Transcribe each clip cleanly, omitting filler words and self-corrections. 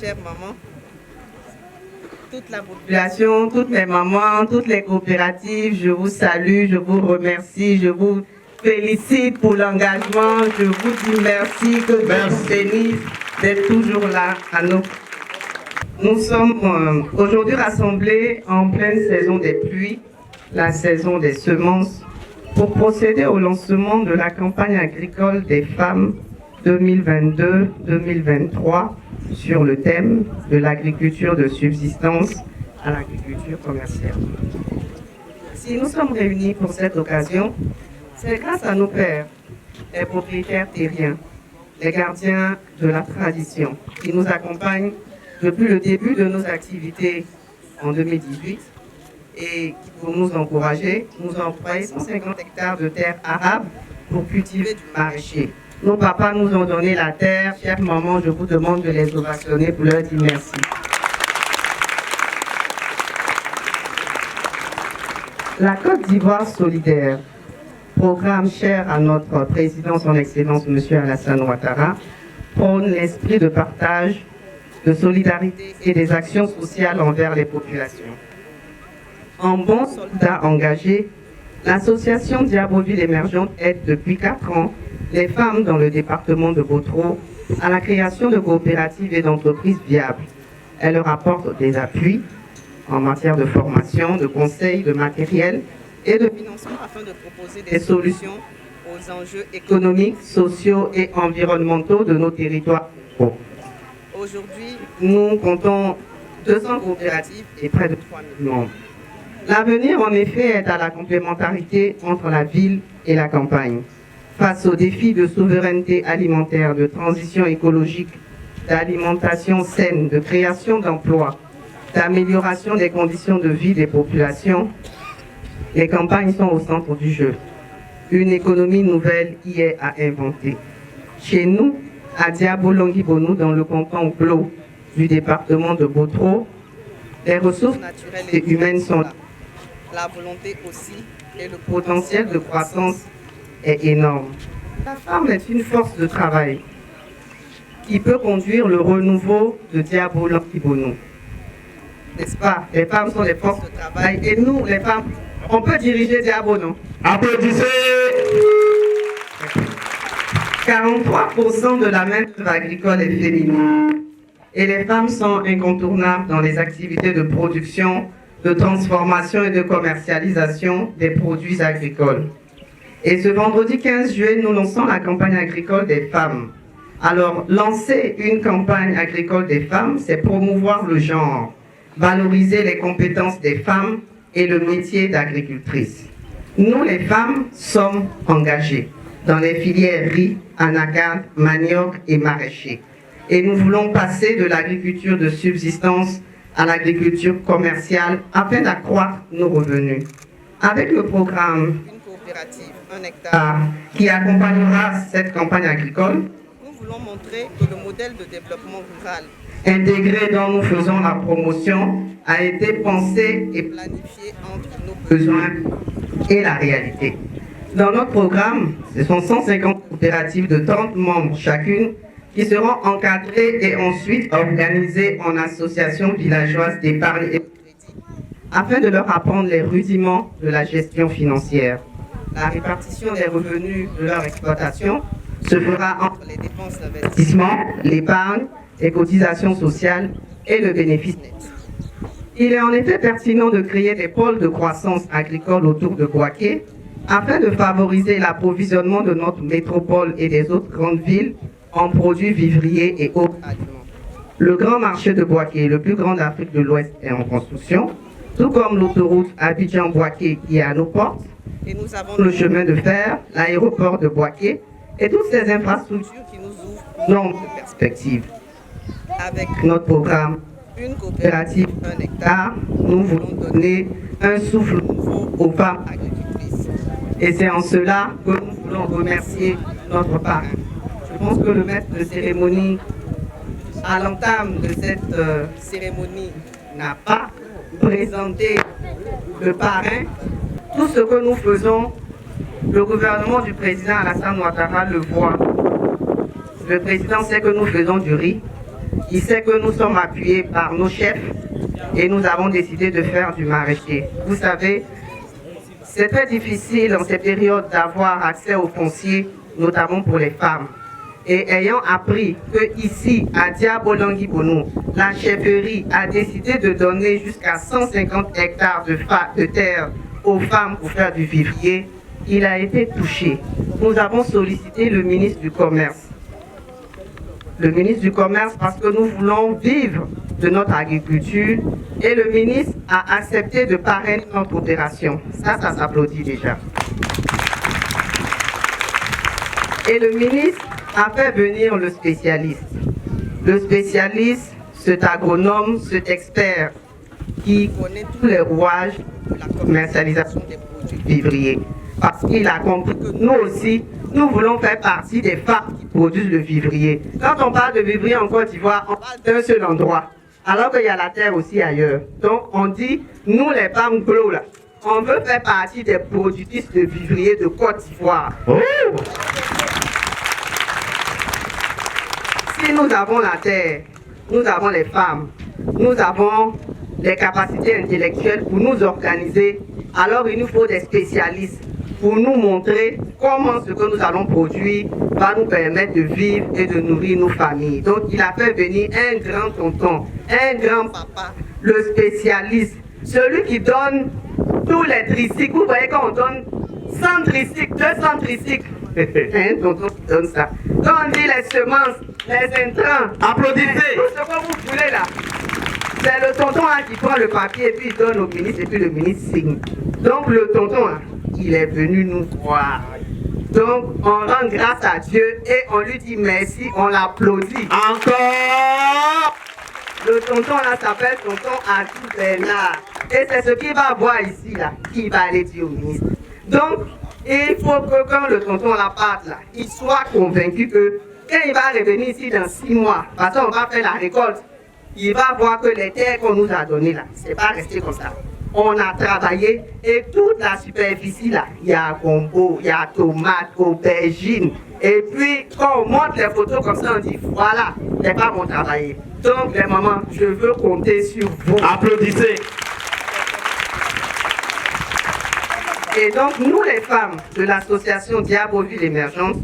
chère maman, toute la population, toutes les mamans, toutes les coopératives, je vous salue, je vous remercie, je vous félicite pour l'engagement, je vous dis merci, que Dieu vous bénisse d'être toujours là à nous. Nous sommes aujourd'hui rassemblés en pleine saison des pluies, la saison des semences, pour procéder au lancement de la campagne agricole des femmes 2022-2023 sur le thème de l'agriculture de subsistance à l'agriculture commerciale. Si nous sommes réunis pour cette occasion, c'est grâce à nos pères, les propriétaires terriens, les gardiens de la tradition, qui nous accompagnent depuis le début de nos activités en 2018 et qui, pour nous encourager, nous ont octroyé 150 hectares de terre arable pour cultiver du maraîcher. Nos papas nous ont donné la terre. Chère maman, je vous demande de les ovationner pour leur dire merci. La Côte d'Ivoire solidaire, programme cher à notre président, son Excellence M. Alassane Ouattara, prône l'esprit de partage, de solidarité et des actions sociales envers les populations. En bon soldat engagé, l'association Diaboville émergente aide depuis 4 ans les femmes dans le département de Botro à la création de coopératives et d'entreprises viables. Elle leur apporte des appuis en matière de formation, de conseils, de matériel et de financement afin de proposer des solutions aux enjeux économiques, sociaux et environnementaux de nos territoires. Aujourd'hui, nous comptons 200 coopératives et près de 3000 membres. L'avenir, en effet, est à la complémentarité entre la ville et la campagne. Face aux défis de souveraineté alimentaire, de transition écologique, d'alimentation saine, de création d'emplois, d'amélioration des conditions de vie des populations, les campagnes sont au centre du jeu. Une économie nouvelle y est à inventer. Chez nous, à Diabo-Longuibonou, dans le canton Glo du département de Botro, les ressources naturelles et humaines sont là. La volonté aussi et le potentiel de croissance est énorme. La femme est une force de travail qui peut conduire le renouveau de Diabo-Longuibonou. N'est-ce pas? Les femmes sont des forces de travail et nous, les femmes, on peut diriger Diabo, non? Applaudissez! 43% de la main-d'œuvre agricole est féminine et les femmes sont incontournables dans les activités de production, de transformation et de commercialisation des produits agricoles. Et ce vendredi 15 juillet, nous lançons la campagne agricole des femmes. Alors, lancer une campagne agricole des femmes, c'est promouvoir le genre, valoriser les compétences des femmes et le métier d'agricultrice. Nous, les femmes, sommes engagées dans les filières riz, anacarde, manioc et maraîcher. Et nous voulons passer de l'agriculture de subsistance à l'agriculture commerciale afin d'accroître nos revenus. Avec le programme Une coopérative, 1 hectare, qui accompagnera cette campagne agricole, nous voulons montrer que le modèle de développement rural intégré dont nous faisons la promotion a été pensé et planifié entre nos besoins et la réalité. Dans notre programme, ce sont 150 coopératives de 30 membres chacune qui seront encadrées et ensuite organisées en associations villageoises d'épargne et de crédit afin de leur apprendre les rudiments de la gestion financière. La répartition des revenus de leur exploitation se fera entre les dépenses d'investissement, l'épargne, les cotisations sociales et le bénéfice net. Il est en effet pertinent de créer des pôles de croissance agricole autour de Bouaké afin de favoriser l'approvisionnement de notre métropole et des autres grandes villes en produits vivriers et autres aliments. Le grand marché de Bouaké, le plus grand d'Afrique de l'Ouest, est en construction, tout comme l'autoroute Abidjan-Bouaké qui est à nos portes. Et nous avons le chemin de fer, l'aéroport de Bouaké et toutes ces infrastructures qui nous ouvrent nombre de perspectives. Avec notre programme Une coopérative, 1 hectare, nous voulons donner un souffle nouveau aux femmes agricultrices. Et c'est en cela que nous voulons remercier notre parrain. Je pense que le maître de cérémonie, à l'entame de cette cérémonie, n'a pas présenté le parrain. Tout ce que nous faisons, le gouvernement du président Alassane Ouattara le voit. Le président sait que nous faisons du riz, Il sait que nous sommes appuyés par nos chefs et nous avons décidé de faire du maraîcher. Vous savez, c'est très difficile en ces périodes d'avoir accès au foncier, notamment pour les femmes. Et ayant appris que ici, à Diabo-Langui-Bono, la chefferie a décidé de donner jusqu'à 150 hectares de terre aux femmes pour faire du vivrier, il a été touché. Nous avons sollicité le ministre du Commerce. Le ministre du Commerce parce que nous voulons vivre de notre agriculture et le ministre a accepté de parrainer notre opération. Ça s'applaudit déjà. Et le ministre a fait venir le spécialiste. Le spécialiste, cet agronome, cet expert qui connaît tous les rouages de la commercialisation des produits vivriers. Parce qu'il a compris que nous aussi, nous voulons faire partie des femmes qui produisent le vivrier. Quand on parle de vivrier en Côte d'Ivoire, on parle d'un seul endroit, alors qu'il y a la terre aussi ailleurs. Donc on dit, nous les femmes glo là, on veut faire partie des productrices de vivrier de Côte d'Ivoire. Oh! Si nous avons la terre, nous avons les femmes, nous avons les capacités intellectuelles pour nous organiser, alors il nous faut des spécialistes pour nous montrer comment ce que nous allons produire va nous permettre de vivre et de nourrir nos familles. Donc il a fait venir un grand tonton, un grand papa, le spécialiste, celui qui donne tous les tricycles. Vous voyez quand on donne 100 tricycles, 200 tricycles, un tonton qui donne ça. Quand on dit les semences, les intrants, applaudissez. Tout ce que vous voulez là, c'est le tonton là qui prend le papier et puis il donne au ministre et puis le ministre signe. Donc le tonton là, il est venu nous voir. Donc on rend grâce à Dieu et on lui dit merci, on l'applaudit. Encore. Le tonton là s'appelle tonton Adou Bernard. Et c'est ce qu'il va voir ici là, qu'il va aller dire au ministre. Donc il faut que quand le tonton là parte là, il soit convaincu que quand il va revenir ici dans 6 mois, parce qu'on va faire la récolte, il va voir que les terres qu'on nous a données là, c'est pas resté comme ça. On a travaillé et toute la superficie là, il y a gombo, il y a tomates, aubergines. Et puis quand on montre les photos comme ça, on dit voilà, les femmes ont travaillé. Donc les mamans, je veux compter sur vous. Applaudissez. Et donc nous les femmes de l'association Diabo-Ville Émergente,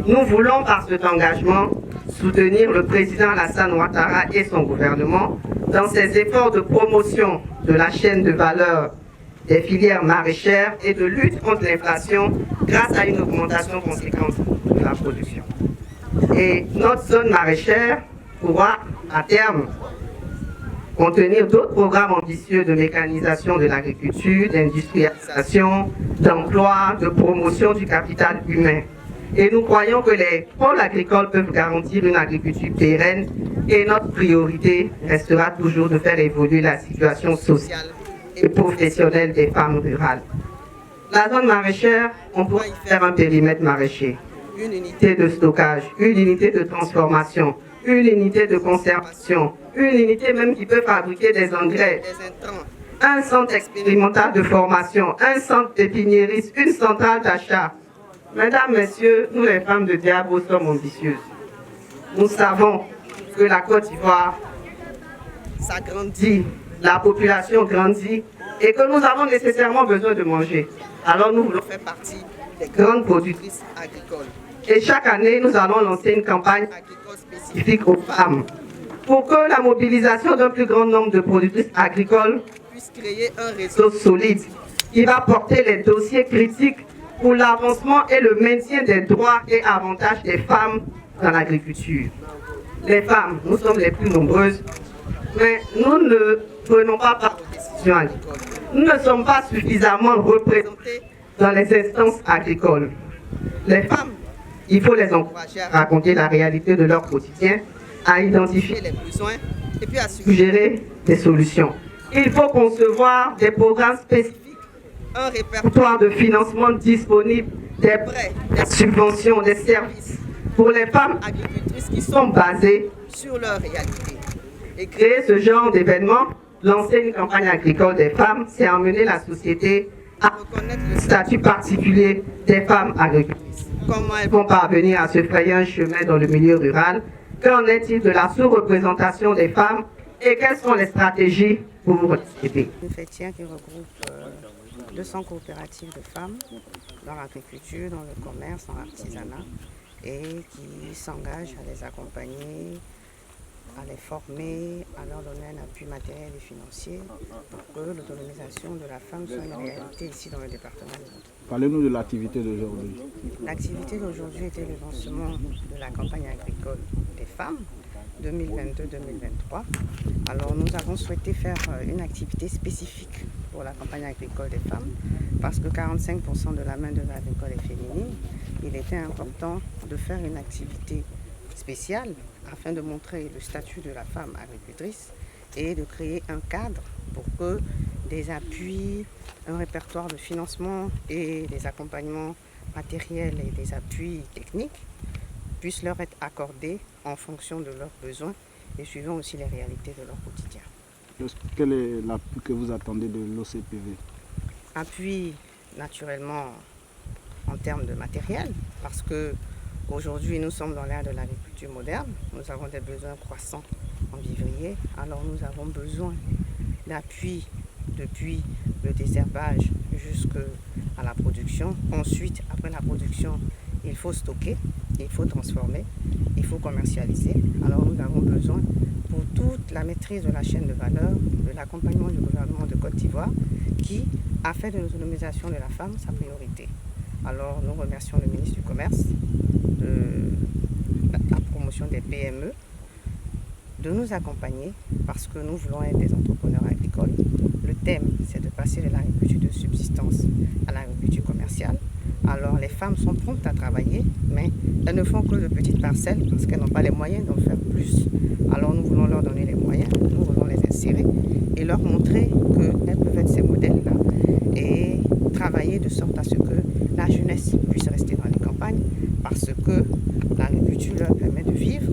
nous voulons par cet engagement soutenir le président Alassane Ouattara et son gouvernement dans ses efforts de promotion de la chaîne de valeur des filières maraîchères et de lutte contre l'inflation grâce à une augmentation conséquente de la production. Et notre zone maraîchère pourra, à terme, contenir d'autres programmes ambitieux de mécanisation de l'agriculture, d'industrialisation, d'emploi, de promotion du capital humain. Et nous croyons que les pôles agricoles peuvent garantir une agriculture pérenne et notre priorité restera toujours de faire évoluer la situation sociale et professionnelle des femmes rurales. La zone maraîchère, on pourra y faire un périmètre maraîcher, une unité de stockage, une unité de transformation, une unité de conservation, une unité même qui peut fabriquer des engrais, des intrants, un centre expérimental de formation, un centre pépiniériste, une centrale d'achat. Mesdames, Messieurs, nous les femmes de Diabo sommes ambitieuses. Nous savons que la Côte d'Ivoire s'agrandit, la population grandit et que nous avons nécessairement besoin de manger. Alors nous voulons faire partie des grandes productrices agricoles. Et chaque année, nous allons lancer une campagne agricole spécifique aux femmes pour que la mobilisation d'un plus grand nombre de productrices agricoles puisse créer un réseau solide qui va porter les dossiers critiques pour l'avancement et le maintien des droits et avantages des femmes dans l'agriculture. Les femmes, nous sommes les plus nombreuses, mais nous ne prenons pas part aux décisions agricoles. Nous ne sommes pas suffisamment représentées dans les instances agricoles. Les femmes, il faut les encourager à raconter la réalité de leur quotidien, à identifier les besoins et puis à suggérer des solutions. Il faut concevoir des programmes spécifiques, un répertoire de financement disponible, des prêts, des subventions, des services pour les femmes agricultrices qui sont basées sur leur réalité. Et créer ce genre d'événement, lancer une campagne agricole des femmes, c'est emmener la société à reconnaître le statut particulier des femmes agricultrices. Comment elles vont parvenir à se frayer un chemin dans le milieu rural Qu'en est-il de la sous-représentation des femmes et quelles sont les stratégies pour aider? Une fêtière qui regroupe 200 coopératives de femmes dans l'agriculture, dans le commerce, dans l'artisanat et qui s'engage à les accompagner, à les former, à leur donner un appui matériel et financier pour que l'autonomisation de la femme soit une réalité ici dans le département des Hauts-de-France. Parlez-nous de l'activité d'aujourd'hui. L'activité d'aujourd'hui était le lancement de la campagne agricole des femmes 2022-2023. Alors nous avons souhaité faire une activité spécifique pour la campagne agricole des femmes parce que 45% de la main-d'œuvre agricole est féminine. Il était important de faire une activité spéciale afin de montrer le statut de la femme agricultrice et de créer un cadre pour que des appuis, un répertoire de financement et des accompagnements matériels et des appuis techniques puissent leur être accordés en fonction de leurs besoins et suivant aussi les réalités de leur quotidien. Quel est l'appui que vous attendez de l'OCPV? Appui naturellement en termes de matériel, parce que aujourd'hui nous sommes dans l'ère de l'agriculture moderne, nous avons des besoins croissants en vivrier, alors nous avons besoin d'appui depuis le désherbage jusqu'à la production. Ensuite, après la production, il faut stocker, il faut transformer, il faut commercialiser. Alors nous avons besoin pour toute la maîtrise de la chaîne de valeur, de l'accompagnement du gouvernement de Côte d'Ivoire qui a fait de l'autonomisation de la femme sa priorité. Alors nous remercions le ministre du Commerce, de la promotion des PME, de nous accompagner parce que nous voulons être des entrepreneurs agricoles. Le thème, c'est de passer de l'agriculture de subsistance à l'agriculture commerciale. Alors les femmes sont promptes à travailler, mais elles ne font que de petites parcelles parce qu'elles n'ont pas les moyens d'en faire plus. Alors nous voulons leur donner les moyens, nous voulons les insérer et leur montrer qu'elles peuvent être ces modèles-là et travailler de sorte à ce que la jeunesse puisse rester dans les campagnes parce que l'agriculture leur permet de vivre